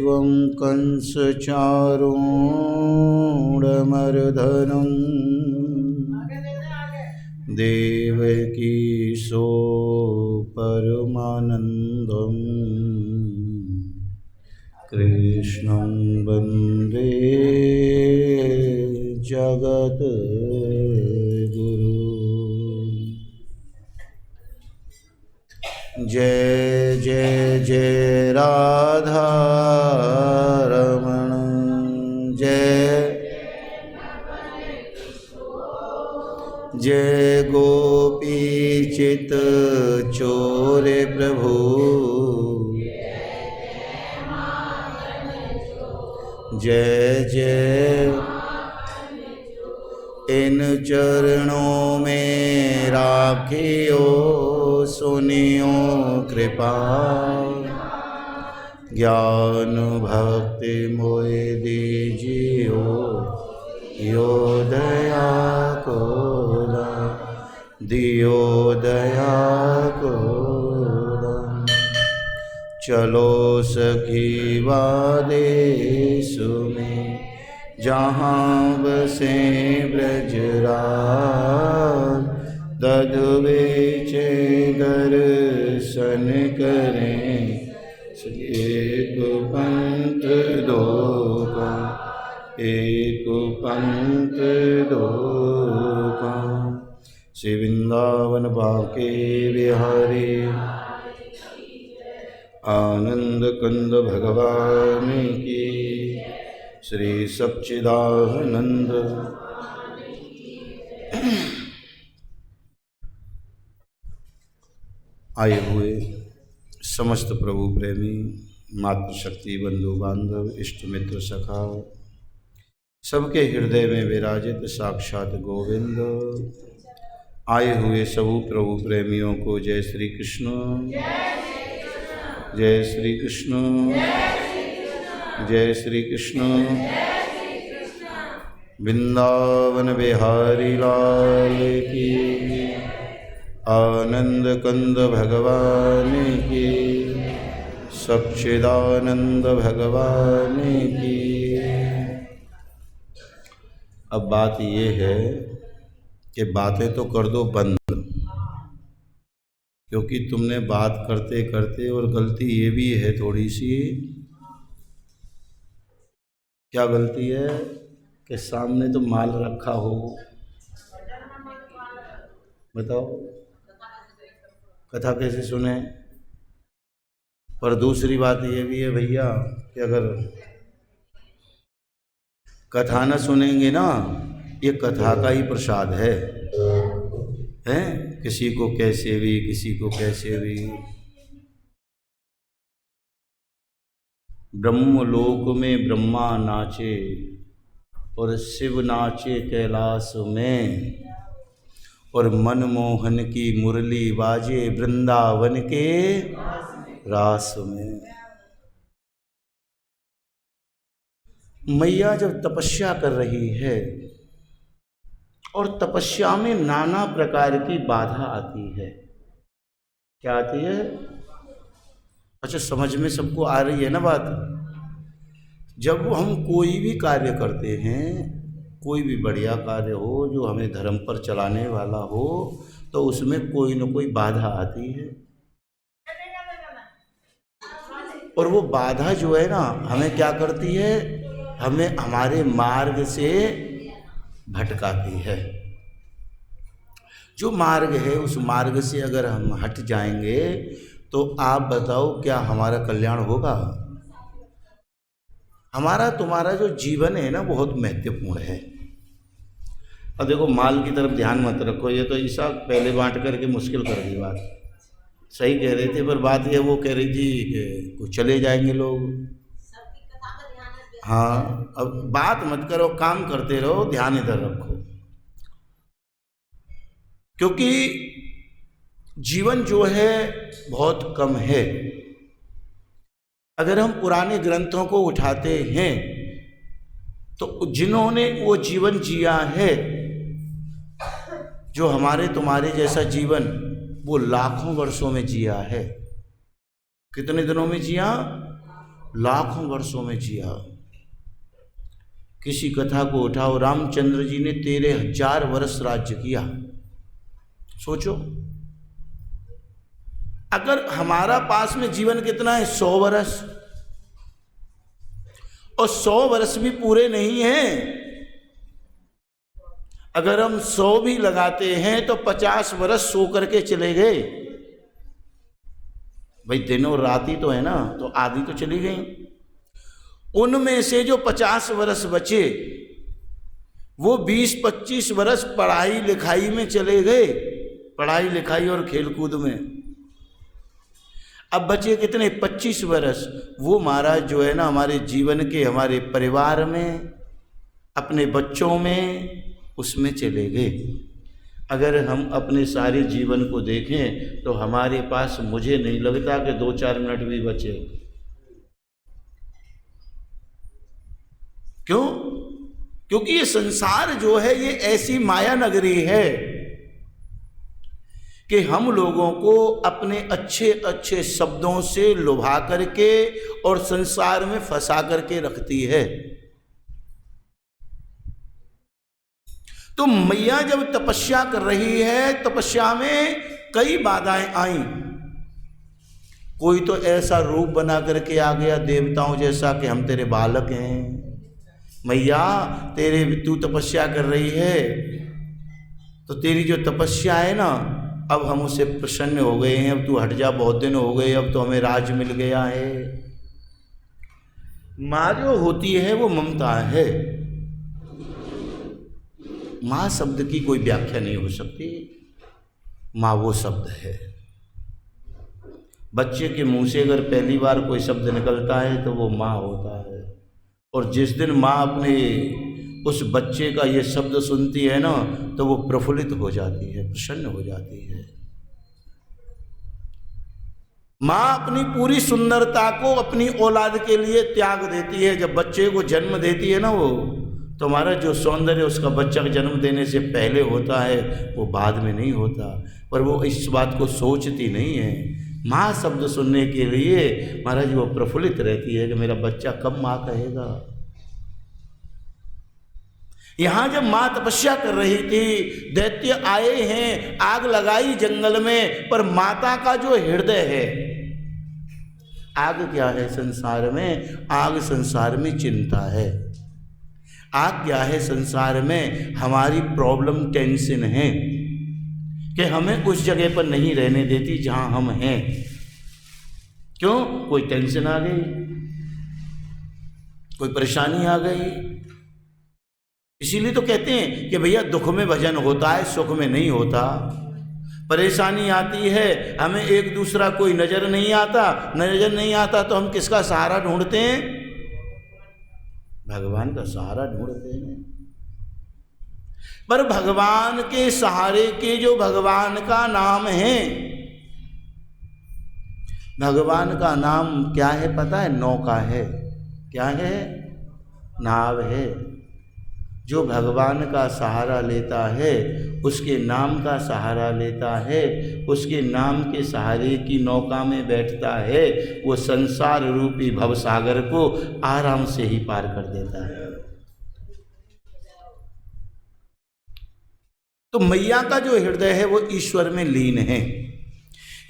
एवं कंसचारूढमर्दनं देवकी परमानन्दं कृष्णं वन्दे जगद्गुरुं। जय जय जय राधा रमण जय जय गोपी चित चोर प्रभु जय जय इन चरणों में राखियो सुनियो कृपा ज्ञान भक्ति मोहि दीजियो यो दया को दियो दया को। चलो सखी वादेश में जहाँ बसे ब्रजराज दध बेचे दर्शन करें एक पंथ दो का एक पंथ दो का। श्री वृंदावन बांके बिहारी आनंद कंद भगवान की श्री सच्चिदानंद। आए हुए समस्त प्रभु प्रेमी मातृशक्ति बंधु बांधव इष्ट मित्र सखा सबके हृदय में विराजित साक्षात गोविंद। आए हुए सबू प्रभु प्रेमियों को जय श्री कृष्ण जय श्री कृष्ण जय श्री कृष्ण। वृंदावन बिहारी लाल की आनंद कंद भगवान की सच्चिदानंद भगवान की। अब बात ये है कि बातें तो कर दो बंद, क्योंकि तुमने बात करते करते और गलती ये भी है थोड़ी सी। क्या गलती है कि सामने तो माल रखा हो, बताओ कथा कैसे सुने। पर दूसरी बात ये भी है भैया कि अगर कथा न सुनेंगे ना, ये कथा का ही प्रसाद है किसी को कैसे भी किसी को कैसे भी। ब्रह्मलोक में ब्रह्मा नाचे और शिव नाचे कैलाश में, और मनमोहन की मुरली बाजे वृंदावन के रास में। मैया जब तपस्या कर रही है और तपस्या में नाना प्रकार की बाधा आती है। क्या आती है? अच्छा, समझ में सबको आ रही है ना बात। जब हम कोई भी कार्य करते हैं, कोई भी बढ़िया कार्य हो जो हमें धर्म पर चलाने वाला हो, तो उसमें कोई न कोई बाधा आती है। और वो बाधा जो है ना, हमें क्या करती है, हमें हमारे मार्ग से भटकाती है। जो मार्ग है उस मार्ग से अगर हम हट जाएंगे तो आप बताओ क्या हमारा कल्याण होगा? हमारा तुम्हारा जो जीवन है ना बहुत महत्वपूर्ण है। अब देखो, माल की तरफ ध्यान मत रखो, ये तो ईसा पहले बांट करके मुश्किल कर दी बात। सही कह रहे थे, पर बात ये वो कह रही थी कि कुछ चले जाएंगे लोग। हाँ, अब बात मत करो, काम करते रहो, ध्यान इधर रखो। क्योंकि जीवन जो है बहुत कम है। अगर हम पुराने ग्रंथों को उठाते हैं तो जिन्होंने वो जीवन जिया है, जो हमारे तुम्हारे जैसा जीवन, वो लाखों वर्षों में जिया है। कितने दिनों में जिया? लाखों वर्षों में जिया। किसी कथा को उठाओ, रामचंद्र जी ने 13,000 वर्ष राज्य किया। सोचो, अगर हमारा पास में जीवन कितना है, 100 वर्ष, और 100 वर्ष भी पूरे नहीं हैं। अगर हम 100 भी लगाते हैं तो 50 वर्ष सो करके चले गए। भाई दिन और रात ही तो है ना, तो आधी तो चली गई। उनमें से जो 50 वर्ष बचे वो 20-25 वर्ष पढ़ाई लिखाई में चले गए, पढ़ाई लिखाई और खेलकूद में। अब बचे कितने, 25 वर्ष। वो महाराज जो है ना, हमारे जीवन के, हमारे परिवार में, अपने बच्चों में, उसमें चले गए। अगर हम अपने सारे जीवन को देखें तो हमारे पास, मुझे नहीं लगता कि 2-4 मिनट भी बचे। क्यों? क्योंकि ये संसार जो है ये ऐसी माया नगरी है कि हम लोगों को अपने अच्छे अच्छे शब्दों से लुभा करके और संसार में फंसा करके रखती है। तो मैया जब तपस्या कर रही है, तपस्या में कई बाधाएं आई। कोई तो ऐसा रूप बना करके आ गया देवताओं जैसा कि हम तेरे बालक हैं, मैया तू तपस्या कर रही है तो तेरी जो तपस्या है ना, अब हम उससे प्रसन्न हो गए हैं, अब तू हट जा, बहुत दिन हो गए, अब तो हमें राज मिल गया है। माँ जो होती है वो ममता है। माँ शब्द की कोई व्याख्या नहीं हो सकती। माँ वो शब्द है। बच्चे के मुंह से अगर पहली बार कोई शब्द निकलता है तो वो माँ होता है। और जिस दिन माँ अपने उस बच्चे का ये शब्द सुनती है ना, तो वो प्रफुल्लित हो जाती है, प्रसन्न हो जाती है। माँ अपनी पूरी सुंदरता को अपनी औलाद के लिए त्याग देती है। जब बच्चे को जन्म देती है ना, वो तो हमारा जो सौंदर्य उसका बच्चा का जन्म देने से पहले होता है, वो बाद में नहीं होता। पर वो इस बात को सोचती नहीं है। माँ शब्द सुनने के लिए महाराज वो प्रफुल्लित रहती है कि मेरा बच्चा कब माँ कहेगा। यहाँ जब माँ तपस्या कर रही थी, दैत्य आए हैं, आग लगाई जंगल में, पर माता का जो हृदय है, आग क्या है संसार में? आग संसार में चिंता है। आग क्या है संसार में? हमारी प्रॉब्लम, टेंशन है कि हमें उस जगह पर नहीं रहने देती जहां हम हैं। क्यों? कोई टेंशन आ गई, कोई परेशानी आ गई। इसीलिए तो कहते हैं कि भैया दुख में भजन होता है, सुख में नहीं होता। परेशानी आती है, हमें एक दूसरा कोई नजर नहीं आता, नजर नहीं आता तो हम किसका सहारा ढूंढते हैं? भगवान का सहारा ढूंढते हैं। पर भगवान के सहारे के जो भगवान का नाम है, भगवान का नाम क्या है पता है? नौका है। क्या है? नाव है। जो भगवान का सहारा लेता है, उसके नाम का सहारा लेता है, उसके नाम के सहारे की नौका में बैठता है, वो संसार रूपी भवसागर को आराम से ही पार कर देता है। तो मैया का जो हृदय है वो ईश्वर में लीन है।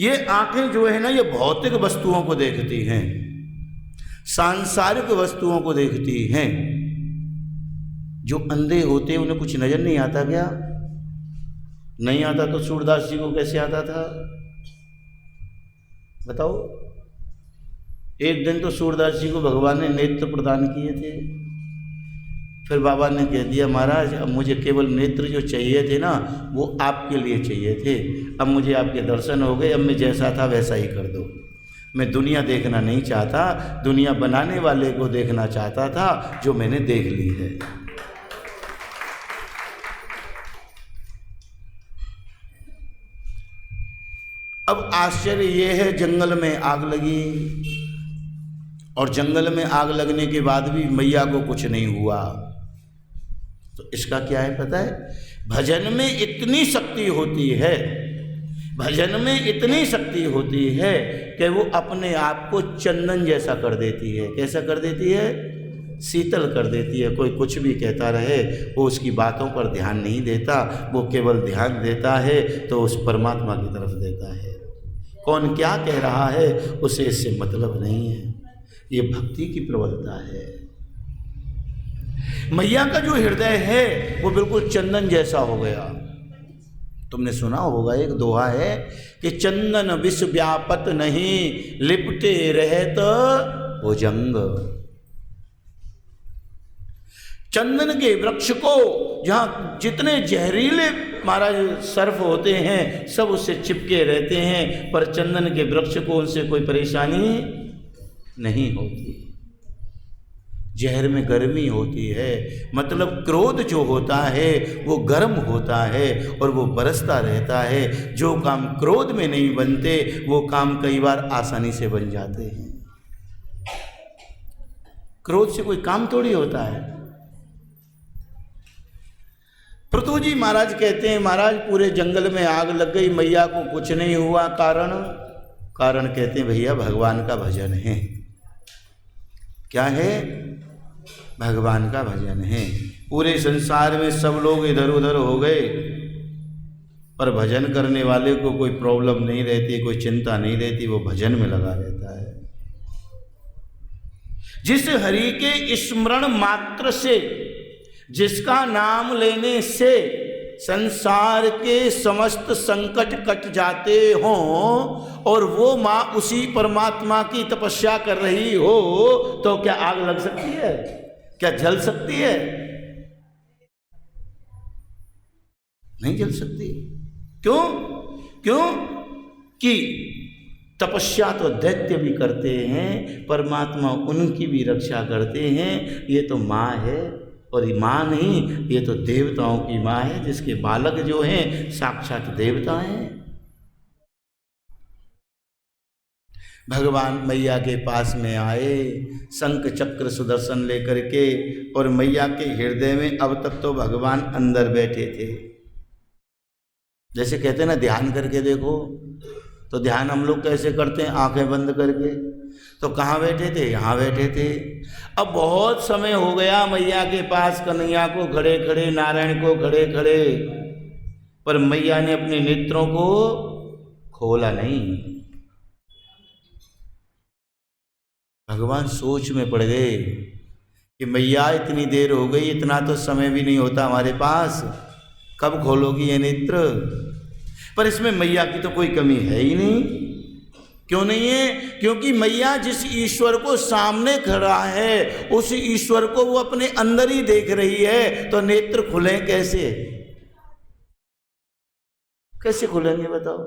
ये आंखें जो है ना, ये भौतिक वस्तुओं को देखती हैं, सांसारिक वस्तुओं को देखती हैं। जो अंधे होते हैं उन्हें कुछ नजर नहीं आता क्या? नहीं आता तो सूरदास जी को कैसे आता था बताओ? एक दिन तो सूरदास जी को भगवान ने नेत्र प्रदान किए थे। फिर बाबा ने कह दिया, महाराज अब मुझे केवल नेत्र जो चाहिए थे ना, वो आपके लिए चाहिए थे। अब मुझे आपके दर्शन हो गए, अब मैं जैसा था वैसा ही कर दो। मैं दुनिया देखना नहीं चाहता, दुनिया बनाने वाले को देखना चाहता था, जो मैंने देख ली है। अब आश्चर्य ये है, जंगल में आग लगी और जंगल में आग लगने के बाद भी मैया को कुछ नहीं हुआ। तो इसका क्या है पता है? भजन में इतनी शक्ति होती है, भजन में इतनी शक्ति होती है कि वो अपने आप को चंदन जैसा कर देती है। कैसा कर देती है? शीतल कर देती है। कोई कुछ भी कहता रहे, वो उसकी बातों पर ध्यान नहीं देता, वो केवल ध्यान देता है तो उस परमात्मा की तरफ देता है। कौन क्या कह रहा है उसे इससे मतलब नहीं है। ये भक्ति की प्रबलता है। मैया का जो हृदय है वो बिल्कुल चंदन जैसा हो गया। तुमने सुना होगा, एक दोहा है कि चंदन विष व्यापत नहीं, लिपटे रहत भुजंग। चंदन के वृक्ष को जहाँ जितने जहरीले महाराज सर्फ होते हैं सब उससे चिपके रहते हैं, पर चंदन के वृक्ष को उनसे कोई परेशानी नहीं होती। जहर में गर्मी होती है, मतलब क्रोध जो होता है वो गर्म होता है और वो बरसता रहता है। जो काम क्रोध में नहीं बनते वो काम कई बार आसानी से बन जाते हैं। क्रोध से कोई काम थोड़ी होता है। पृथु जी महाराज कहते हैं, महाराज पूरे जंगल में आग लग गई, मैया को कुछ नहीं हुआ। कारण कहते हैं भैया भगवान का भजन है। क्या है? भगवान का भजन है। पूरे संसार में सब लोग इधर उधर हो गए, पर भजन करने वाले को कोई प्रॉब्लम नहीं रहती, कोई चिंता नहीं रहती, वो भजन में लगा रहता है। जिस हरि के स्मरण मात्र से, जिसका नाम लेने से संसार के समस्त संकट कट जाते हों, और वो माँ उसी परमात्मा की तपस्या कर रही हो, तो क्या आग लग सकती है? क्या जल सकती है? नहीं जल सकती। क्यों? कि तपस्या तो दैत्य भी करते हैं, परमात्मा उनकी भी रक्षा करते हैं। ये तो माँ है, और ये माँ नहीं, ये तो देवताओं की माँ है, जिसके बालक जो हैं साक्षात देवता हैं। भगवान मैया के पास में आए शंख चक्र सुदर्शन लेकर के, और मैया के हृदय में अब तक तो भगवान अंदर बैठे थे। जैसे कहते हैं ना ध्यान करके देखो, तो ध्यान हम लोग कैसे करते हैं? आंखें बंद करके। तो कहाँ बैठे थे? यहाँ बैठे थे। अब बहुत समय हो गया मैया के पास कन्हैया को खड़े खड़े, नारायण को खड़े खड़े, पर मैया ने अपने नेत्रों को खोला नहीं। भगवान सोच में पड़ गए कि मैया इतनी देर हो गई, इतना तो समय भी नहीं होता हमारे पास, कब खोलोगी ये नेत्र? पर इसमें मैया की तो कोई कमी है ही नहीं। क्यों नहीं है? क्योंकि मैया जिस ईश्वर को सामने खड़ा है उस ईश्वर को वो अपने अंदर ही देख रही है, तो नेत्र खुले कैसे? कैसे खुलेंगे बताओ?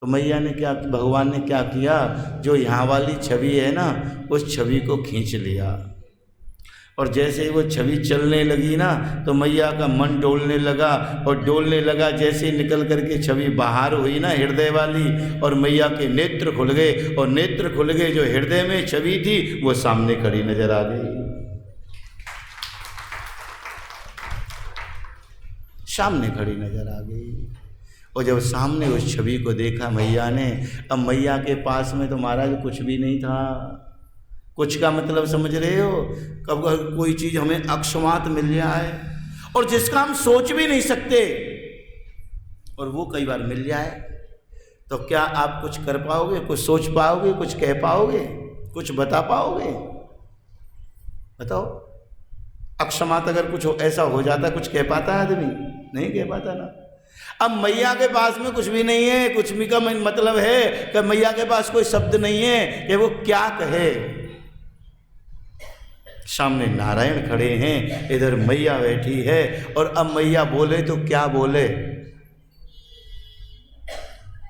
तो मैया ने क्या, भगवान ने क्या किया? जो यहाँ वाली छवि है ना, उस छवि को खींच लिया, और जैसे ही वो छवि चलने लगी ना, तो मैया का मन डोलने लगा, और डोलने लगा जैसे ही निकल करके छवि बाहर हुई ना हृदय वाली, और मैया के नेत्र खुल गए, और नेत्र खुल गए, जो हृदय में छवि थी वो सामने खड़ी नजर आ गई। सामने खड़ी नजर आ गई। और जब सामने उस छवि को देखा मैया ने, अब मैया के पास में तो महाराज कुछ भी नहीं था। कुछ का मतलब समझ रहे हो? कब कोई चीज़ हमें अकस्मात मिल जाए और जिसका हम सोच भी नहीं सकते, और वो कई बार मिल जाए, तो क्या आप कुछ कर पाओगे? कुछ सोच पाओगे? कुछ कह पाओगे? कुछ बता पाओगे? बताओ। अकस्मात अगर कुछ ऐसा हो जाता, कुछ कह पाता है आदमी? नहीं कह पाता ना। अब मैया के पास में कुछ भी नहीं है। कुछ भी का मतलब है कि मैया के पास कोई शब्द नहीं है कि वो क्या कहे। सामने नारायण खड़े हैं, इधर मैया बैठी है, और अब मैया बोले तो क्या बोले?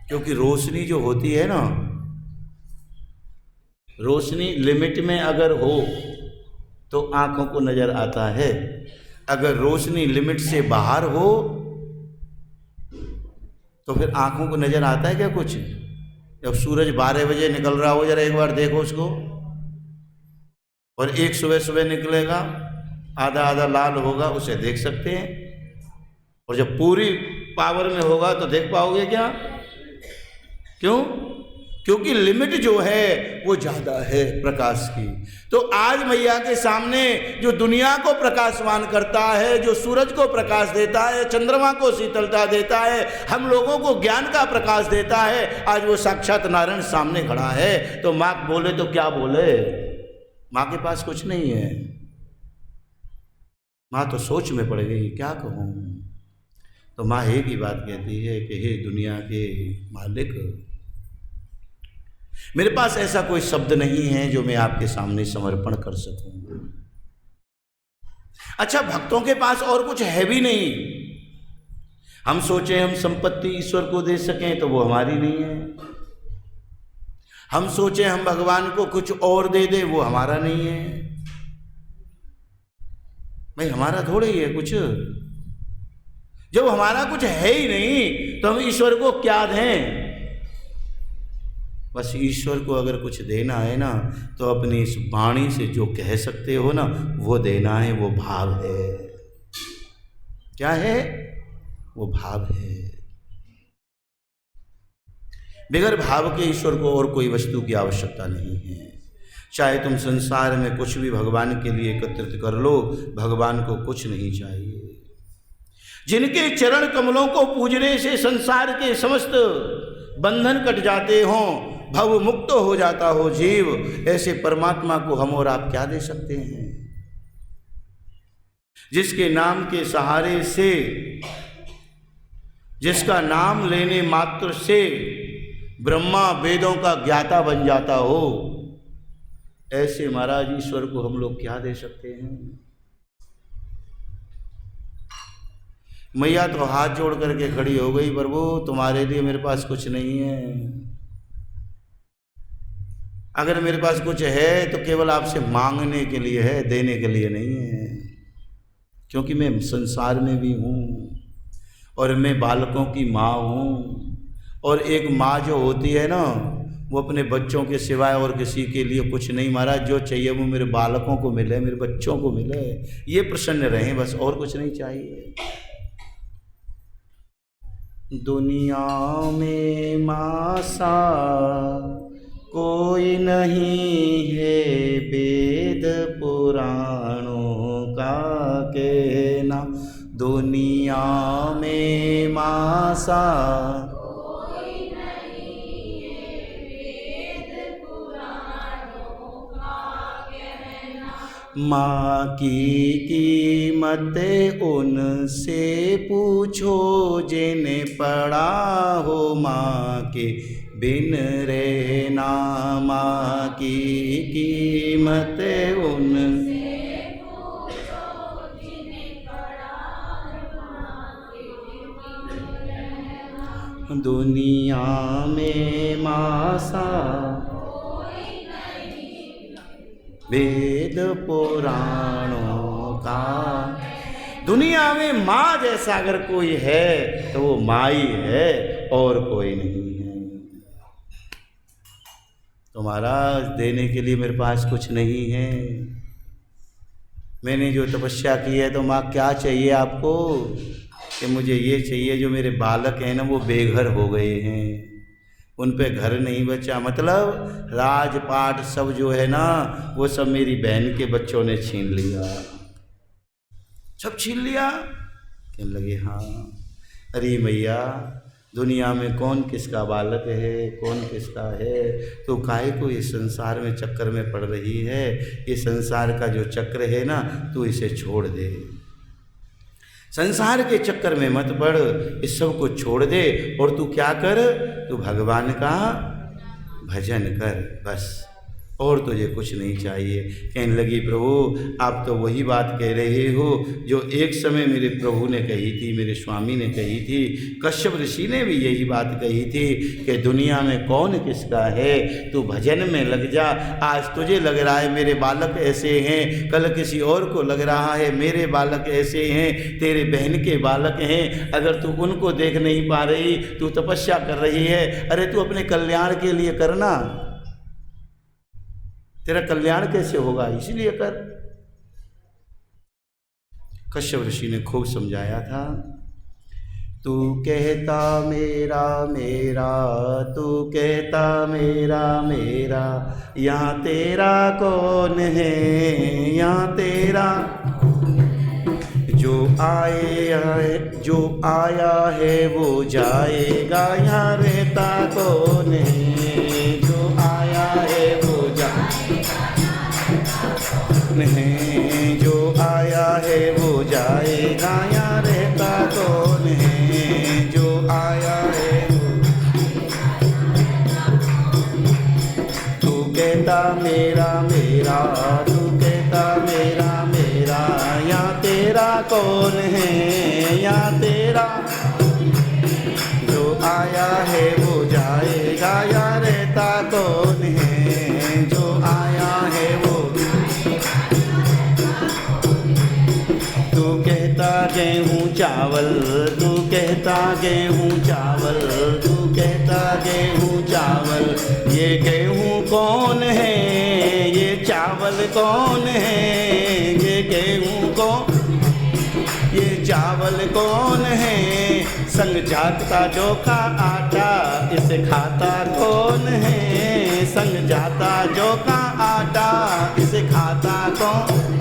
क्योंकि रोशनी जो होती है ना, रोशनी लिमिट में अगर हो तो आंखों को नजर आता है, अगर रोशनी लिमिट से बाहर हो तो फिर आंखों को नजर आता है क्या कुछ? जब सूरज 12 बजे निकल रहा हो, जरा एक बार देखो उसको, और एक सुबह सुबह निकलेगा, आधा आधा लाल होगा, उसे देख सकते हैं। और जब पूरी पावर में होगा तो देख पाओगे क्या? क्यों? क्योंकि लिमिट जो है वो ज़्यादा है प्रकाश की। तो आज मैया के सामने जो दुनिया को प्रकाशवान करता है, जो सूरज को प्रकाश देता है, चंद्रमा को शीतलता देता है, हम लोगों को ज्ञान का प्रकाश देता है, आज वो साक्षात नारायण सामने खड़ा है। तो माँ बोले तो क्या बोले, माँ के पास कुछ नहीं है। माँ तो सोच में पड़ गई, क्या कहूँ। तो माँ एक ही बात कहती है कि हे दुनिया के मालिक, मेरे पास ऐसा कोई शब्द नहीं है जो मैं आपके सामने समर्पण कर सकूं। अच्छा, भक्तों के पास और कुछ है भी नहीं। हम सोचे हम संपत्ति ईश्वर को दे सकें तो वो हमारी नहीं है। हम सोचे हम भगवान को कुछ और दे दें, वो हमारा नहीं है। भाई हमारा थोड़ा ही है कुछ। जब हमारा कुछ है ही नहीं तो हम ईश्वर को क्या दें। बस ईश्वर को अगर कुछ देना है ना तो अपनी इस वाणी से जो कह सकते हो ना वो देना है। वो भाव है। क्या है वो? भाव है। बगैर भाव के ईश्वर को और कोई वस्तु की आवश्यकता नहीं है। चाहे तुम संसार में कुछ भी भगवान के लिए एकत्रित कर लो, भगवान को कुछ नहीं चाहिए। जिनके चरण कमलों को पूजने से संसार के समस्त बंधन कट जाते हों, भव मुक्त हो जाता हो जीव, ऐसे परमात्मा को हम और आप क्या दे सकते हैं? जिसके नाम के सहारे से, जिसका नाम लेने मात्र से ब्रह्मा वेदों का ज्ञाता बन जाता हो, ऐसे महाराज ईश्वर को हम लोग क्या दे सकते हैं? मैया तो हाथ जोड़ करके खड़ी हो गई, प्रभु तुम्हारे लिए मेरे पास कुछ नहीं है। अगर मेरे पास कुछ है तो केवल आपसे मांगने के लिए है, देने के लिए नहीं है। क्योंकि मैं संसार में भी हूँ और मैं बालकों की माँ हूँ। और एक माँ जो होती है ना, वो अपने बच्चों के सिवाय और किसी के लिए कुछ नहीं। महाराज जो चाहिए वो मेरे बालकों को मिले, मेरे बच्चों को मिले, ये प्रसन्न रहें, बस और कुछ नहीं चाहिए। दुनिया में मासा कोई नहीं है, वेद पुराणों का कहना। दुनिया में मासा कोई नहीं है, वेद पुराणों का कहना। माँ की कीमत उनसे पूछो जिन्हें पढ़ा हो माँ के बिन रहना। माँ की कीमत उनसे पूछो जिन्हें पढ़ा माँ के बिन रहना। दुनिया में मासा कोई नहीं, वेद पुराणों का। दुनिया में माँ जैसा अगर कोई है तो वो माँ ही है और कोई नहीं है। तो महाराज देने के लिए मेरे पास कुछ नहीं है। मैंने जो तपस्या की है, तो माँ क्या चाहिए आपको? कि मुझे ये चाहिए, जो मेरे बालक हैं ना वो बेघर हो गए हैं, उन पे घर नहीं बचा। मतलब राजपाट सब जो है ना वो सब मेरी बहन के बच्चों ने छीन लिया। सब छीन लिया? कहने लगे हाँ। अरे मैया, दुनिया में कौन किसका बालक है, कौन किसका है? तो काहे को इस संसार में चक्कर में पड़ रही है? ये संसार का जो चक्र है ना, तू इसे छोड़ दे। संसार के चक्कर में मत पड़, इस सब को छोड़ दे और तू क्या कर? तू भगवान का भजन कर, बस, और तुझे कुछ नहीं चाहिए। कहने लगी प्रभु आप तो वही बात कह रहे हो जो एक समय मेरे प्रभु ने कही थी, मेरे स्वामी ने कही थी, कश्यप ऋषि ने भी यही बात कही थी कि दुनिया में कौन किसका है, तू भजन में लग जा। आज तुझे लग रहा है मेरे बालक ऐसे हैं, कल किसी और को लग रहा है मेरे बालक ऐसे हैं, तेरे बहन के बालक हैं। अगर तू उनको देख नहीं पा रही, तू तपस्या कर रही है, अरे तू अपने कल्याण के लिए करना। तेरा कल्याण कैसे होगा, इसलिए कर। कश्यप ऋषि ने खूब समझाया था तू कहता मेरा मेरा, तू कहता मेरा मेरा, यहाँ तेरा कौन है, यहाँ तेरा। जो जो आया है वो जाएगा, यहाँ रहता कौन है। जो आया है वो नहीं, जो आया है वो जाएगा, यहाँ रहता कौन है। जो आया है तू कहता मेरा मेरा, तू कहता मेरा मेरा, यहाँ तेरा कौन है, यहाँ तेरा। जो आया है वो जाएगा, यहाँ रहता कौन है। जो आया है वो तू कहता गेहूँ चावल, तू कहता गेहूँ चावल, तू कहता गेहूँ चावल। ये गेहूँ कौन है, ये चावल कौन है। ये गेहूँ को ये चावल कौन है। संग जाता जो का आटा, इसे खाता कौन है। संग जाता जो का आटा, इसे खाता कौन।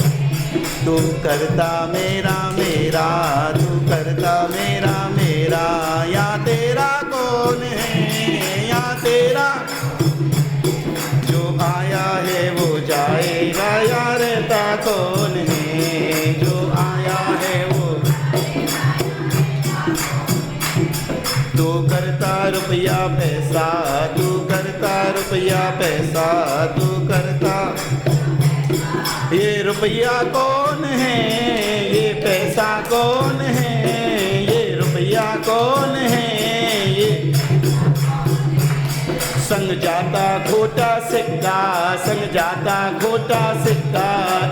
तू करता मेरा मेरा, तू करता मेरा मेरा, या तेरा कौन है, या तेरा। जो आया है वो जाएगा, या रहता कौन है। जो आया है वो तू करता रुपया पैसा, तू करता रुपया पैसा, तू करता। ये रुपया कौन है, ये पैसा कौन है। ये रुपया कौन है, ये संग जाता खोटा सिक्का, संग जाता खोटा सिक्का।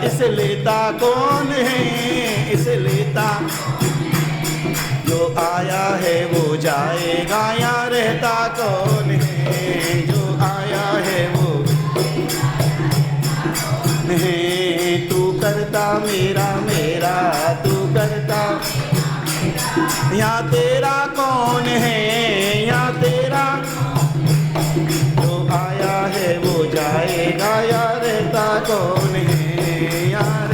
इसे लेता कौन है, इसे लेता। जो आया है वो जाएगा, या रहता कौन है। जो आया है वो नहीं। तू करता मेरा मेरा, तू करता। यहाँ तेरा कौन है, यहाँ तेरा। जो आया है वो जाएगा, या रहता कौन है, यार।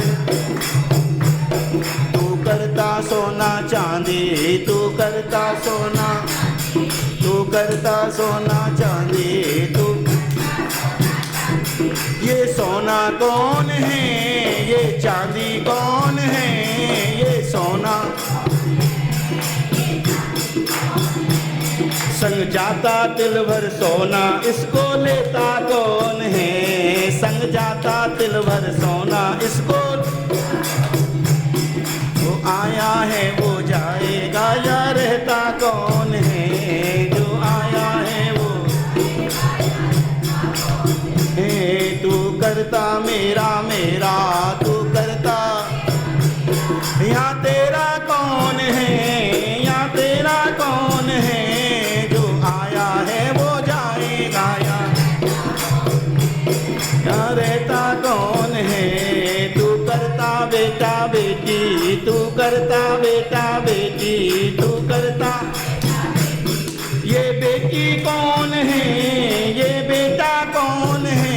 तू करता सोना चांदी, तू करता सोना, तू करता सोना चांदी। तू ये सोना कौन है, ये चांदी कौन है। ये सोना संग जाता तिल भर सोना, इसको लेता कौन है। संग जाता तिल भर सोना, इसको। वो आया है वो जाएगा, या रहता कौन है। जो आया है वो तू करता मेरा मेरा, तू करता। यहाँ तेरा कौन है, यहाँ तेरा कौन है। जो आया है वो जाएगा, यहाँ रहता कौन है। तू करता बेटा बेटी, तू करता बेटा बेटी, तू करता। ये बेटी कौन है, ये बेटा कौन है।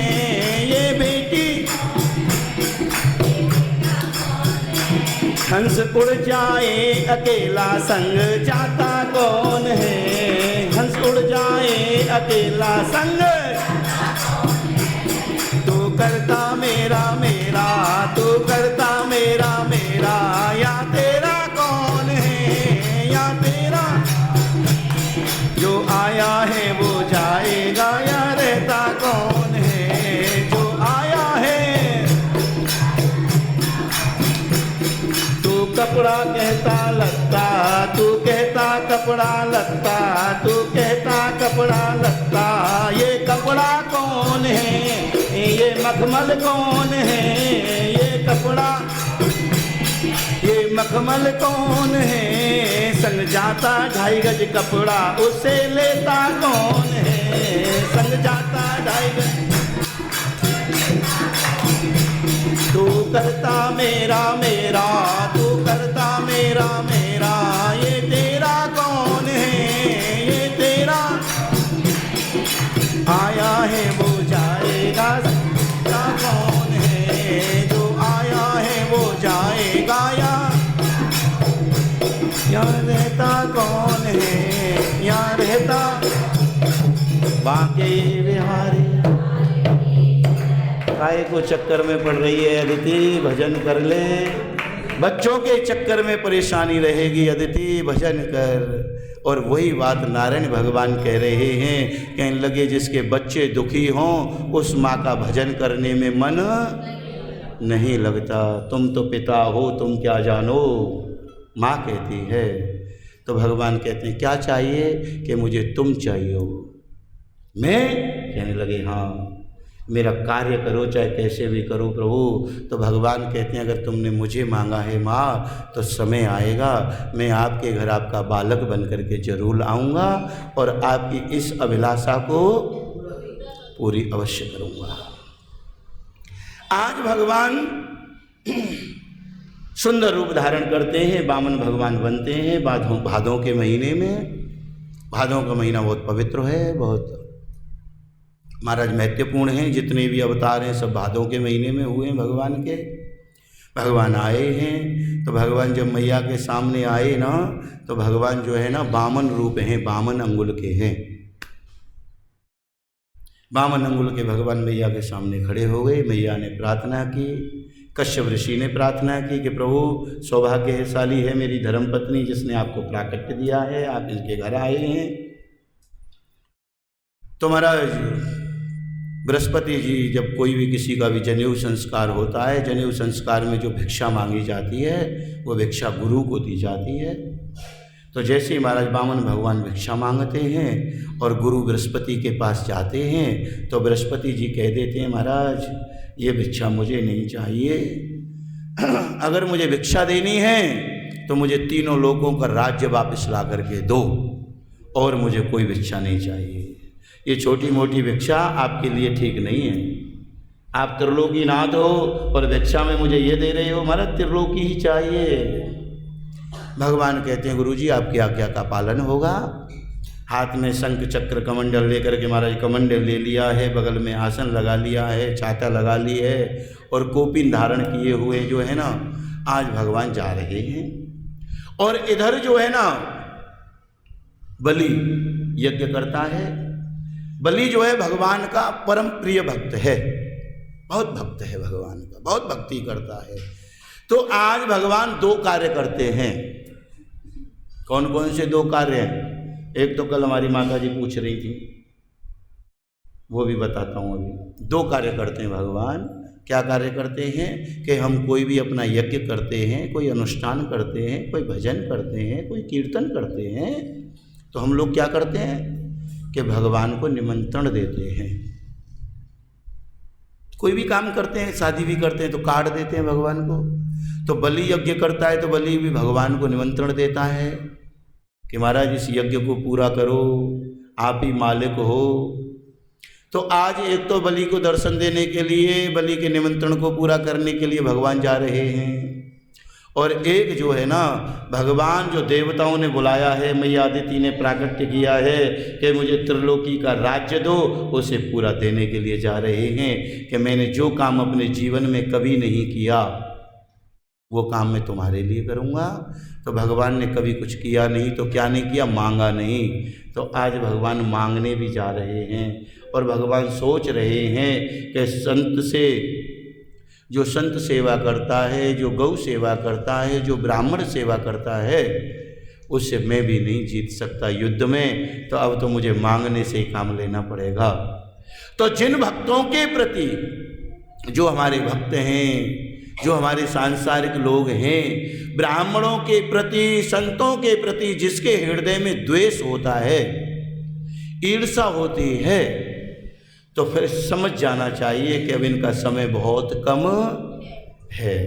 हंस उड़ जाए अकेला, संग जाता कौन है। हंस उड़ जाए अकेला संग। तू करता मेरा मेरा, तू करता मेरा मेरा, या तेरा कौन है, या तेरा। जो आया है वो जाएगा, या रहता कौन है। जो आया है कपड़ा कहता लगता, तू कहता कपड़ा लगता, तू कहता कपड़ा लगता। ये कपड़ा कौन है, ये मखमल कौन है। ये कपड़ा ये मखमल कौन है। संग जाता 2.5 गज कपड़ा, उसे लेता कौन है। संग जाता 2.5 गज। तू करता मेरा मेरा, तू करता मेरा मेरा, ये तेरा कौन बांके बिहारी। काय को चक्कर में पड़ रही है अदिति, भजन कर ले। बच्चों के चक्कर में परेशानी रहेगी अदिति, भजन कर। और वही बात नारायण भगवान कह रहे हैं, कहने लगे जिसके बच्चे दुखी हों उस माँ का भजन करने में मन नहीं लगता। तुम तो पिता हो, तुम क्या जानो, माँ कहती है। तो भगवान कहते हैं क्या चाहिए, कि मुझे तुम चाहिए हो। मैं कहने लगे हाँ, मेरा कार्य करो चाहे कैसे भी करो प्रभु। तो भगवान कहते हैं अगर तुमने मुझे मांगा है माँ, तो समय आएगा मैं आपके घर आपका बालक बन करके जरूर आऊँगा और आपकी इस अभिलाषा को पूरी अवश्य करूँगा। आज भगवान सुंदर रूप धारण करते हैं, वामन भगवान बनते हैं भादों के महीने में। भादों का महीना बहुत पवित्र है, बहुत महाराज महत्वपूर्ण हैं। जितने भी अवतार हैं सब भादों के महीने में हुए हैं भगवान के। भगवान आए हैं तो भगवान जब मैया के सामने आए ना, तो भगवान जो है ना वामन रूप हैं, वामन अंगुल के हैं। वामन अंगुल के भगवान मैया के सामने खड़े हो गए। मैया ने प्रार्थना की, कश्यप ऋषि ने प्रार्थना की कि प्रभु सौभाग्यशाली है मेरी धर्मपत्नी जिसने आपको प्राकट्य दिया है, आप इनके घर आए हैं। तो महाराज बृहस्पति जी जब कोई भी किसी का भी जनेऊ संस्कार होता है, जनेऊ संस्कार में जो भिक्षा मांगी जाती है वो भिक्षा गुरु को दी जाती है। तो जैसे ही महाराज वामन भगवान भिक्षा मांगते हैं और गुरु बृहस्पति के पास जाते हैं, तो बृहस्पति जी कह देते हैं महाराज ये भिक्षा मुझे नहीं चाहिए, अगर मुझे भिक्षा देनी है तो मुझे तीनों लोगों का राज्य वापस ला करके दो, और मुझे कोई भिक्षा नहीं चाहिए। ये छोटी मोटी भिक्षा आपके लिए ठीक नहीं है। आप त्रिलोकीनाथ हो और भिक्षा में मुझे ये दे रहे हो, महाराज त्रिलोकी ही चाहिए। भगवान कहते हैं गुरुजी आपकी आज्ञा का पालन होगा। हाथ में शंख चक्र कमंडल लेकर के महाराज कमंडल ले लिया है, बगल में आसन लगा लिया है, छाता लगा ली है और कोपिन धारण किए हुए जो है ना आज भगवान जा रहे हैं। और इधर जो है ना बलि यज्ञ करता है। बलि जो है भगवान का परम प्रिय भक्त है, बहुत भक्त है भगवान का, बहुत भक्ति करता है। तो आज भगवान दो कार्य करते हैं। कौन कौन से दो कार्य हैं? एक तो कल हमारी माता जी पूछ रही थी, वो भी बताता हूँ अभी। दो कार्य करते हैं भगवान। क्या कार्य करते हैं कि हम कोई भी अपना यज्ञ करते हैं, कोई अनुष्ठान करते हैं, कोई भजन करते हैं, कोई कीर्तन करते हैं, तो हम लोग क्या करते हैं कि भगवान को निमंत्रण देते हैं। कोई भी काम करते हैं, शादी भी करते हैं तो कार्ड देते हैं भगवान को। तो बलि यज्ञ करता है तो बलि भी भगवान को निमंत्रण देता है कि महाराज इस यज्ञ को पूरा करो, आप ही मालिक हो। तो आज एक तो बलि को दर्शन देने के लिए, बलि के निमंत्रण को पूरा करने के लिए भगवान जा रहे हैं, और एक जो है ना भगवान जो देवताओं ने बुलाया है, मैया अदिति ने प्राकट्य किया है कि मुझे त्रिलोकी का राज्य दो, उसे पूरा देने के लिए जा रहे हैं कि मैंने जो काम अपने जीवन में कभी नहीं किया वो काम मैं तुम्हारे लिए करूँगा। तो भगवान ने कभी कुछ किया नहीं तो क्या नहीं किया, मांगा नहीं। तो आज भगवान मांगने भी जा रहे हैं और भगवान सोच रहे हैं कि संत से, जो संत सेवा करता है, जो गौ सेवा करता है, जो ब्राह्मण सेवा करता है, उससे मैं भी नहीं जीत सकता युद्ध में, तो अब तो मुझे मांगने से ही काम लेना पड़ेगा। तो जिन भक्तों के प्रति, जो हमारे भक्त हैं, जो हमारे सांसारिक लोग हैं, ब्राह्मणों के प्रति, संतों के प्रति जिसके हृदय में द्वेष होता है, ईर्ष्या होती है, तो फिर समझ जाना चाहिए कि अब इनका समय बहुत कम है।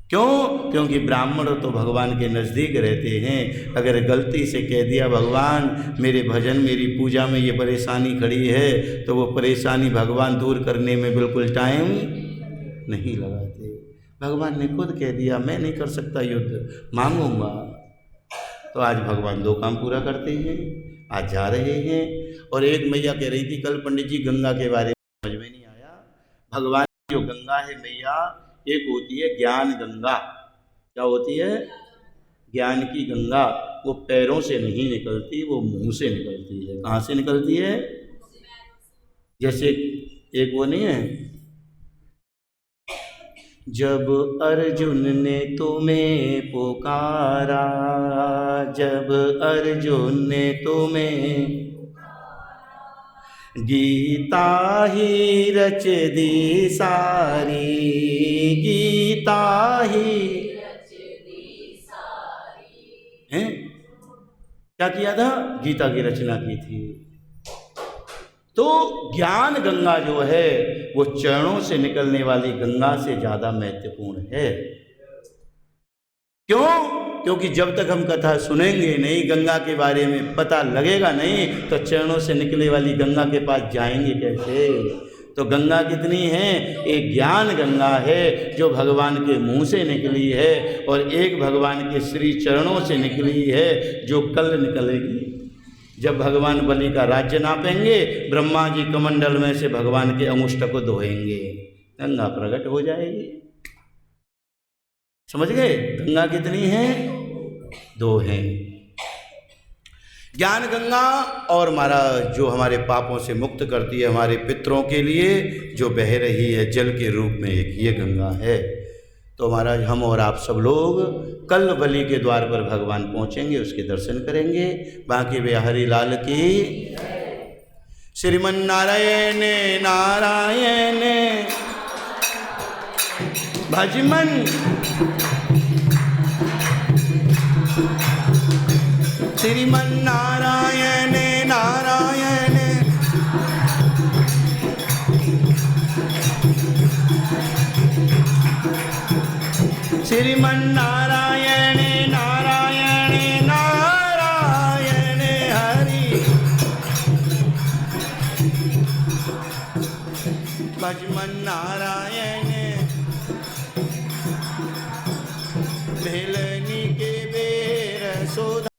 क्यों? क्योंकि ब्राह्मण तो भगवान के नज़दीक रहते हैं। अगर गलती से कह दिया भगवान मेरे भजन मेरी पूजा में ये परेशानी खड़ी है, तो वो परेशानी भगवान दूर करने में बिल्कुल टाइम नहीं लगाते। भगवान ने खुद कह दिया मैं नहीं कर सकता युद्ध, मांगूंगा। तो आज भगवान दो काम पूरा करते हैं, आज जा रहे हैं। और एक मैया कह रही थी कल पंडित जी गंगा के बारे में समझ में नहीं आया। भगवान जो गंगा है मैया, एक होती है ज्ञान गंगा। क्या होती है? ज्ञान की गंगा। वो पैरों से नहीं निकलती, वो मुंह से निकलती है। कहाँ से निकलती है? जैसे एक वो नहीं है, जब अर्जुन ने तुम्हें पुकारा, जब अर्जुन ने तुम्हें, गीता ही रच दी सारी, गीता ही रच दी सारी। हैं? क्या किया था? गीता की रचना की थी। तो ज्ञान गंगा जो है वो चरणों से निकलने वाली गंगा से ज्यादा महत्वपूर्ण है। क्यों? क्योंकि जब तक हम कथा सुनेंगे नहीं, गंगा के बारे में पता लगेगा नहीं, तो चरणों से निकलने वाली गंगा के पास जाएंगे कैसे? तो गंगा कितनी है? एक ज्ञान गंगा है जो भगवान के मुंह से निकली है, और एक भगवान के श्री चरणों से निकली है जो कल निकलेगी। जब भगवान बलि का राज्य नापेंगे, ब्रह्मा जी कमंडल में से भगवान के अंगुष्ठ को धोएंगे, गंगा प्रकट हो जाएगी। समझ गए? गंगा कितनी है? 2 हैं। ज्ञान गंगा और महाराज जो हमारे पापों से मुक्त करती है, हमारे पितरों के लिए जो बह रही है जल के रूप में, एक ये गंगा है। तो महाराज हम और आप सब लोग कल बलि के द्वार पर भगवान पहुंचेंगे, उसके दर्शन करेंगे। बाकी बिहारी लाल की श्रीमन नारायण नारायण भजमन, श्रीमन नारायण नारायण, श्रीमन नारायण नारायण नारायण हरि, भजमन नारायण भेलनी के बेर सोधा।